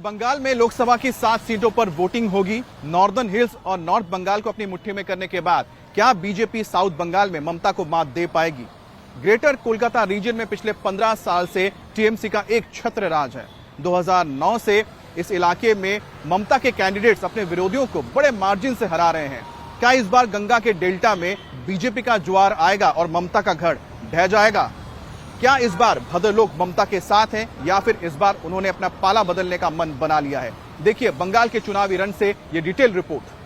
बंगाल में लोकसभा की 7 सीटों पर वोटिंग होगी। नॉर्दर्न हिल्स और नॉर्थ बंगाल को अपनी मुट्ठी में करने के बाद क्या बीजेपी साउथ बंगाल में ममता को मात दे पाएगी? ग्रेटर कोलकाता रीजन में पिछले 15 साल से टीएमसी का एक छत्र राज है। 2009 से इस इलाके में ममता के कैंडिडेट्स अपने विरोधियों को बड़े मार्जिन से हरा रहे हैं। क्या इस बार गंगा के डेल्टा में बीजेपी का ज्वार आएगा और ममता का गढ़ ढह जाएगा? क्या इस बार भद्रलोक ममता के साथ हैं या फिर इस बार उन्होंने अपना पाला बदलने का मन बना लिया है? देखिए बंगाल के चुनावी रण से ये डिटेल रिपोर्ट।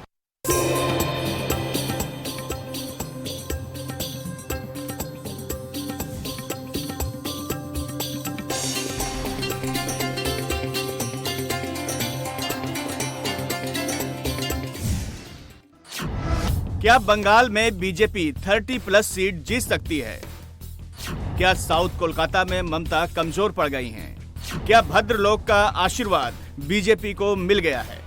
क्या बंगाल में बीजेपी 30+ सीट जीत सकती है? क्या साउथ कोलकाता में ममता कमजोर पड़ गई हैं? क्या भद्रलोक का आशीर्वाद बीजेपी को मिल गया है?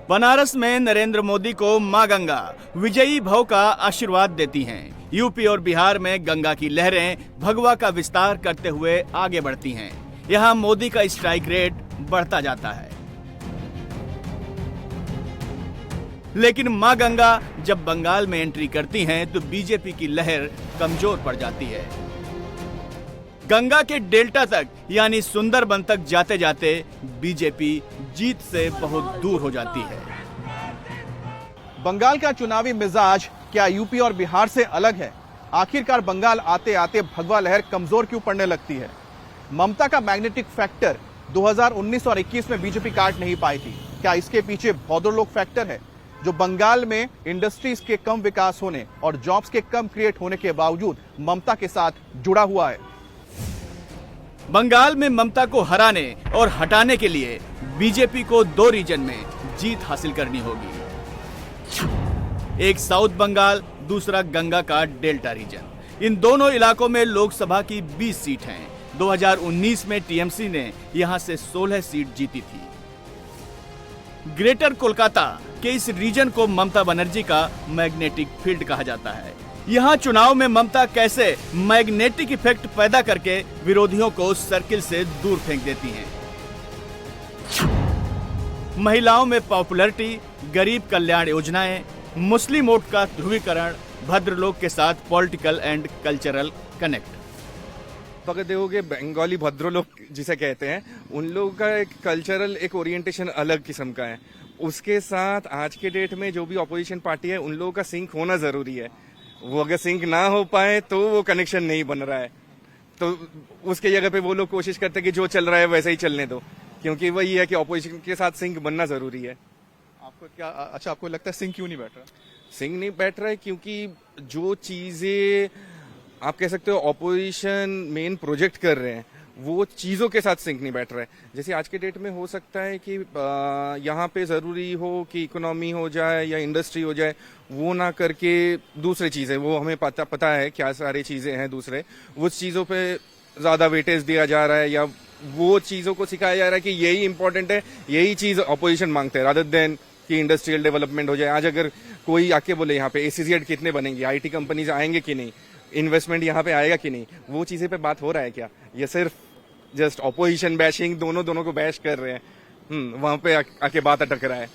बनारस में नरेंद्र मोदी को मां गंगा विजयी भव का आशीर्वाद देती हैं। यूपी और बिहार में गंगा की लहरें भगवा का विस्तार करते हुए आगे बढ़ती हैं। यहां मोदी का स्ट्राइक रेट बढ़ता जाता है। लेकिन मां गंगा जब बंगाल में एंट्री करती हैं तो बीजेपी की लहर कमजोर पड़ जाती है। गंगा के डेल्टा तक यानी सुंदरबन तक जाते जाते बीजेपी जीत से बहुत दूर हो जाती है। बंगाल का चुनावी मिजाज क्या यूपी और बिहार से अलग है? आखिरकार बंगाल आते आते भगवा लहर कमजोर क्यों पड़ने लगती है? ममता का मैग्नेटिक फैक्टर 2019 और 21 में बीजेपी काट नहीं पाई थी। क्या इसके पीछे भद्रलोक फैक्टर है जो बंगाल में इंडस्ट्रीज के कम विकास होने और जॉब्स के कम क्रिएट होने के बावजूद ममता के साथ जुड़ा हुआ है? बंगाल में ममता को हराने और हटाने के लिए बीजेपी को 2 रीजन में जीत हासिल करनी होगी। एक साउथ बंगाल, दूसरा गंगा का डेल्टा रीजन। इन दोनों इलाकों में लोकसभा की 20 सीट हैं। 2019 में टीएमसी ने यहां से 16 सीट जीती थी। ग्रेटर कोलकाता के इस रीजन को ममता बनर्जी का मैग्नेटिक फील्ड कहा जाता है। यहां चुनाव में ममता कैसे मैग्नेटिक इफेक्ट पैदा करके विरोधियों को सर्किल से दूर फेंक देती हैं। महिलाओं में पॉपुलैरिटी, गरीब कल्याण योजनाएं, मुस्लिम वोट का ध्रुवीकरण, भद्रलोक के साथ पॉलिटिकल एंड कल्चरल कनेक्ट। अगर देखोगे बंगाली भद्रलोक जिसे कहते हैं, उन लोगों का एक कल्चरल एक ओरिएंटेशन अलग किस्म का है। उसके साथ आज के डेट में जो भी ऑपोजिशन पार्टी है उन लोगों का सिंक होना जरूरी है। वो अगर सिंक ना हो पाए तो वो कनेक्शन नहीं बन रहा है, तो उसके जगह पे वो लोग कोशिश करते हैं कि जो चल रहा है वैसे ही चलने दो, क्योंकि वही है कि ऑपोजिशन के साथ सिंक बनना जरूरी है। आपको क्या अच्छा आपको लगता है सिंक क्यों नहीं बैठ रहा? सिंक नहीं बैठ रहा है क्योंकि जो चीजें आप कह सकते हो ऑपोजिशन मेन प्रोजेक्ट कर रहे हैं वो चीजों के साथ सिंक नहीं बैठ रहा है। जैसे आज के डेट में हो सकता है कि यहाँ पे जरूरी हो कि इकोनॉमी हो जाए या इंडस्ट्री हो जाए, वो ना करके दूसरी चीजें, वो हमें पता है क्या सारी चीजें हैं दूसरे, उस चीजों पे ज्यादा वेटेज दिया जा रहा है या वो चीजों को सिखाया जा रहा है कि यही इंपॉर्टेंट है, यही चीज ऑपोजिशन मांगते हैं, रादर देन कि इंडस्ट्रियल डेवलपमेंट हो जाए। आज अगर कोई आके बोले यहाँ पे एसीजेड कितने बनेंगे, आईटी कंपनीज आएंगे कि नहीं, इन्वेस्टमेंट यहाँ पे आएगा कि नहीं, वो चीजें पे बात हो रहा है क्या? ये सिर्फ जस्ट ऑपोजिशन बैशिंग, दोनों को बैश कर रहे हैं। वहां पे आके बात अटक रहा है।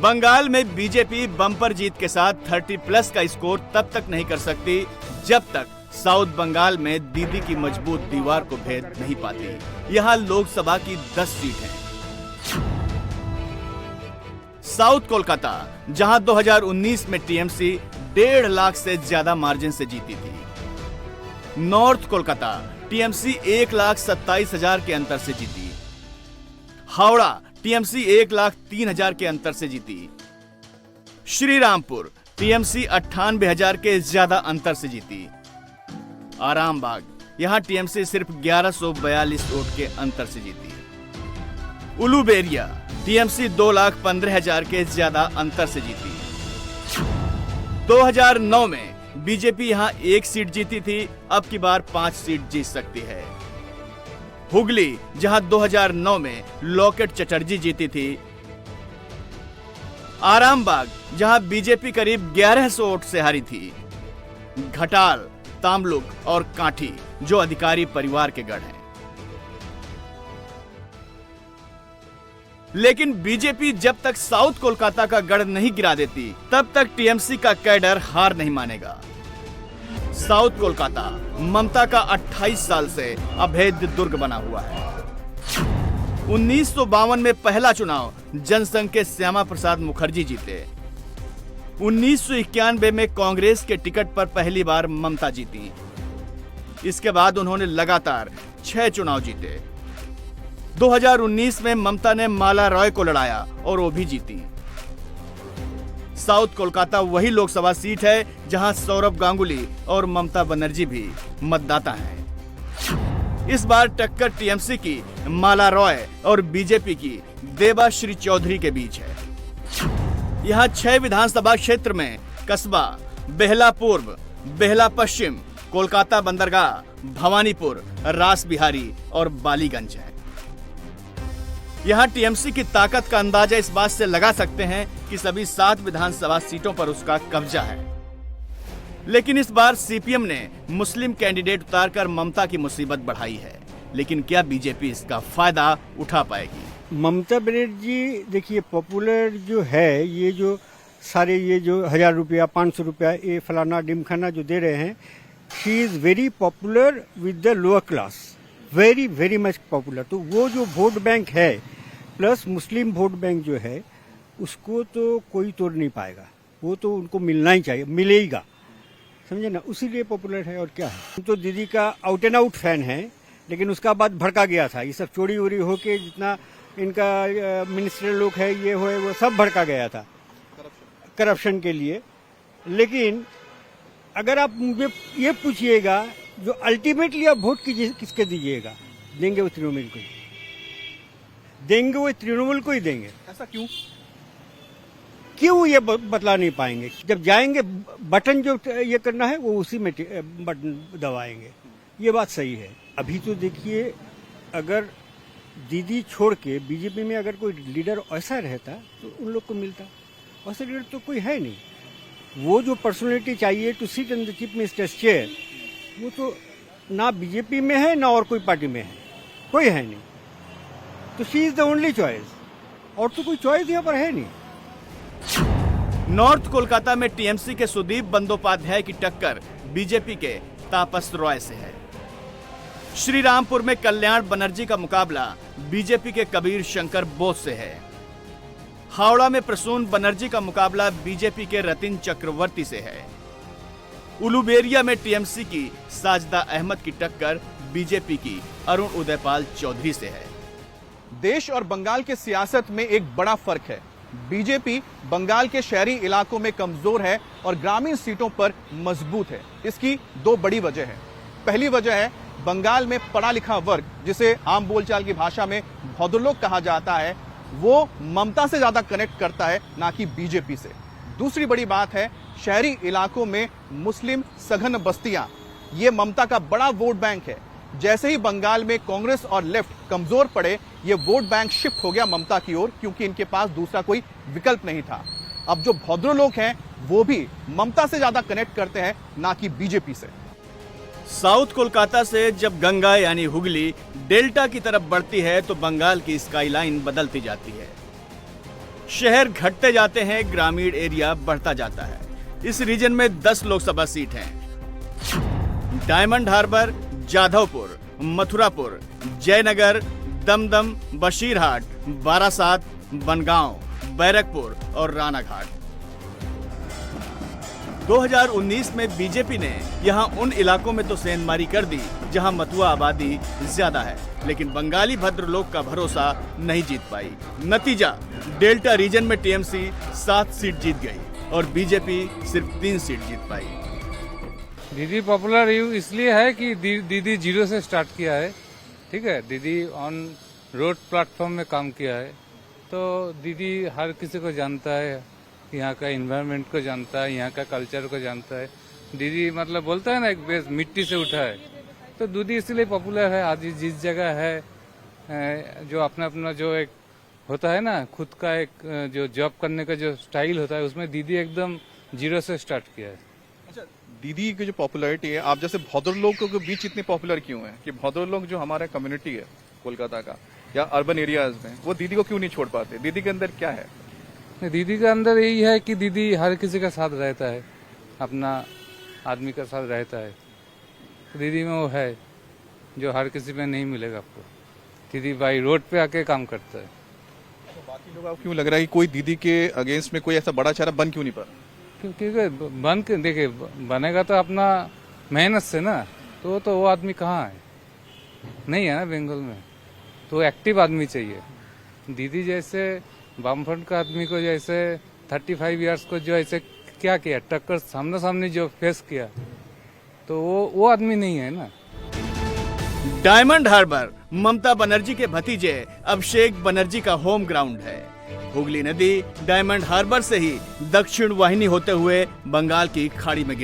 बंगाल में बीजेपी बम्पर जीत के साथ 30+ का स्कोर तब तक नहीं कर सकती जब तक साउथ बंगाल में दीदी की मजबूत दीवार को भेद नहीं पाती। यहां लोकसभा की 10 सीट है। साउथ कोलकाता, जहां 2019 में टीएमसी 1.5 लाख से ज्यादा मार्जिन से जीती थी। नॉर्थ कोलकाता, टीएमसी 1,27,000 के अंतर से जीती। हावड़ा, टीएमसी 1,03,000 के अंतर से जीती। श्रीरामपुर, टीएमसी 98,000 के ज्यादा अंतर से जीती। आरामबाग, यहां टीएमसी सिर्फ 1142 वोट के अंतर से जीती। उलूबेरिया, टीएमसी 2,15,000 के ज्यादा अंतर से जीती। 2009 में बीजेपी यहां 1 सीट जीती थी, अब की बार 5 सीट जीत सकती है। हुगली, जहां 2009 में लॉकेट चटर्जी जीती थी। आरामबाग, जहां बीजेपी करीब 1100 वोट से हारी थी। घटाल, तामलुक और कांठी जो अधिकारी परिवार के गढ़ हैं। लेकिन बीजेपी जब तक साउथ कोलकाता का गढ़ नहीं गिरा देती तब तक टीएमसी का कैडर हार नहीं मानेगा। साउथ कोलकाता ममता का 28 साल से अभेद्य दुर्ग बना हुआ है। 1952 में पहला चुनाव जनसंघ के श्यामा प्रसाद मुखर्जी जीते। 1991 में कांग्रेस के टिकट पर पहली बार ममता जीती। इसके बाद उन्होंने लगातार 6 चुनाव जीते। 2019 में ममता ने माला रॉय को लड़ाया और वो भी जीती। साउथ कोलकाता वही लोकसभा सीट है जहां सौरभ गांगुली और ममता बनर्जी भी मतदाता हैं। इस बार टक्कर टीएमसी की माला रॉय और बीजेपी की देबाश्री चौधरी के बीच है। यहां 6 विधानसभा क्षेत्र में कस्बा, बेहला पूर्व, बेहला पश्चिम, कोलकाता बंदरगाह, भवानीपुर, रास बिहारी और बालीगंज है। यहां टीएमसी की ताकत का अंदाजा इस बात से लगा सकते हैं कि सभी 7 विधानसभा सीटों पर उसका कब्जा है। लेकिन इस बार सीपीएम ने मुस्लिम कैंडिडेट उतारकर ममता की मुसीबत बढ़ाई है। लेकिन क्या बीजेपी इसका फायदा उठा पाएगी? ममता बनर्जी देखिए, पॉपुलर जो है, ये जो सारे ये जो 1000 रुपया 500 रुपया ये फलाना डिमखाना जो दे रहे हैं, she is very popular with the lower class, very very much popular. तो वो जो वोट बैंक है प्लस मुस्लिम वोट बैंक जो है उसको तो कोई तोड़ नहीं पाएगा। वो तो उनको मिलना ही चाहिए, मिलेगा, समझे ना, उसीलिए पॉपुलर है। और क्या है, तो दीदी का आउट एंड आउट फैन है, लेकिन उसका बाद भड़का गया था। ये सब चोरी वोरी होके जितना इनका मिनिस्टर लोग है, ये हो वो सब भड़का गया था करप्शन के लिए। लेकिन अगर आप मुझे ये पूछिएगा, जो अल्टीमेटली आप वोट किसके दीजिएगा, देंगे वो तृणमूल को ही देंगे, वो तृणमूल को ही देंगे। ऐसा क्यों? क्यों ये बतला नहीं पाएंगे। जब जाएंगे बटन जो ये करना है वो उसी में बटन दबाएंगे। ये बात सही है। अभी तो देखिए, अगर दीदी छोड़ के बीजेपी में अगर कोई लीडर ऐसा रहता तो उन लोग को मिलता। वैसा लीडर तो कोई है नहीं। वो जो पर्सनैलिटी चाहिए to sit in the chief minister's chair, वो तो ना बीजेपी में है ना और कोई पार्टी में है, कोई है नहीं। तो she is the only choice, और तो कोई चॉइस यहाँ पर है नहीं। नॉर्थ कोलकाता में टीएमसी के सुदीप बंदोपाध्याय की टक्कर बीजेपी के तापस रॉय से है। श्रीरामपुर में कल्याण बनर्जी का मुकाबला बीजेपी के कबीर शंकर बोस से है। हावड़ा में प्रसून बनर्जी का मुकाबला बीजेपी के रतिन चक्रवर्ती से है। उलुबेरिया में टीएमसी की साजदा अहमद की टक्कर बीजेपी की अरुण उदयपाल चौधरी से है। देश और बंगाल के सियासत में एक बड़ा फर्क है। बीजेपी बंगाल के शहरी इलाकों में कमजोर है और ग्रामीण सीटों पर मजबूत है। इसकी 2 बड़ी वजह है। पहली वजह है बंगाल में पढ़ा लिखा वर्ग, जिसे आम बोलचाल की भाषा में भद्रलोक कहा जाता है, वो ममता से ज्यादा कनेक्ट करता है, ना कि बीजेपी से। दूसरी बड़ी बात है शहरी इलाकों में मुस्लिम सघन बस्तियां, ये ममता का बड़ा वोट बैंक है। जैसे ही बंगाल में कांग्रेस और लेफ्ट कमजोर पड़े, ये वोट बैंक शिफ्ट हो गया ममता की ओर, क्योंकि इनके पास दूसरा कोई विकल्प नहीं था। अब जो भद्रलोक हैं वो भी ममता से ज्यादा कनेक्ट करते हैं, ना कि बीजेपी से। साउथ कोलकाता से जब गंगा यानी हुगली डेल्टा की तरफ बढ़ती है तो बंगाल की स्काईलाइन बदलती जाती है। शहर घटते जाते हैं, ग्रामीण एरिया बढ़ता जाता है। इस रीजन में 10 लोकसभा सीट हैं। डायमंड हार्बर, जाधवपुर, मथुरापुर, जयनगर, दमदम, बशीरहाट, बारासात, बनगांव, बैरकपुर और रानाघाट। 2019 में बीजेपी ने यहां उन इलाकों में तो सेंधमारी कर दी जहां मतुआ आबादी ज्यादा है, लेकिन बंगाली भद्रलोक का भरोसा नहीं जीत पाई। नतीजा, डेल्टा रीजन में टीएमसी 7 सीट जीत गई और बीजेपी सिर्फ 3 सीट जीत पाई। दीदी पॉपुलर इसलिए है कि दीदी 0 से स्टार्ट किया है, ठीक है। दीदी ऑन रोड प्लेटफॉर्म में काम किया है, तो दीदी हर किसी को जानता है, यहाँ का इन्वायरमेंट को जानता है, यहाँ का कल्चर को जानता है। दीदी मतलब बोलता है ना, एक बेस मिट्टी से उठा है, तो दीदी इसलिए पॉपुलर है। आज जिस जगह है, जो अपना अपना जो एक होता है ना, खुद का एक जो जॉब करने का जो स्टाइल होता है, उसमें दीदी एकदम 0 से स्टार्ट किया है। दीदी की जो पॉपुलैरिटी है, आप जैसे भौदर लोगों के बीच इतनी पॉपुलर क्यों है कि भौदर लोग जो हमारा कम्युनिटी है कोलकाता का या अर्बन एरियाज में, वो दीदी को क्यों नहीं छोड़ पाते? दीदी के अंदर क्या है? दीदी के अंदर यही है कि दीदी हर किसी के साथ रहता है, अपना आदमी के साथ रहता है। दीदी में वो है जो हर किसी में नहीं मिलेगा आपको। दीदी बाई रोड पे आके काम करता है। तो बाकी लोग, आपको क्यों लग रहा है कि कोई दीदी के अगेंस्ट में कोई ऐसा बड़ा चेहरा बन क्यों नहीं पा? क्योंकि बन के देखिए, बनेगा तो अपना मेहनत से ना, तो वो आदमी कहाँ है? नहीं है ना बंगाल में। तो एक्टिव आदमी चाहिए। दीदी जैसे वामफ्रंट का आदमी को जैसे 35 इयर्स को जो ऐसे क्या किया, टक्कर सामने सामने जो फेस किया, तो वो आदमी नहीं है ना। डायमंड हार्बर ममता बनर्जी के भतीजे अभिषेक बनर्जी का होम ग्राउंड है। हुगली नदी डायमंड हार्बर से ही दक्षिण वाहिनी होते हुए बंगाल की खाड़ी में गिरती है।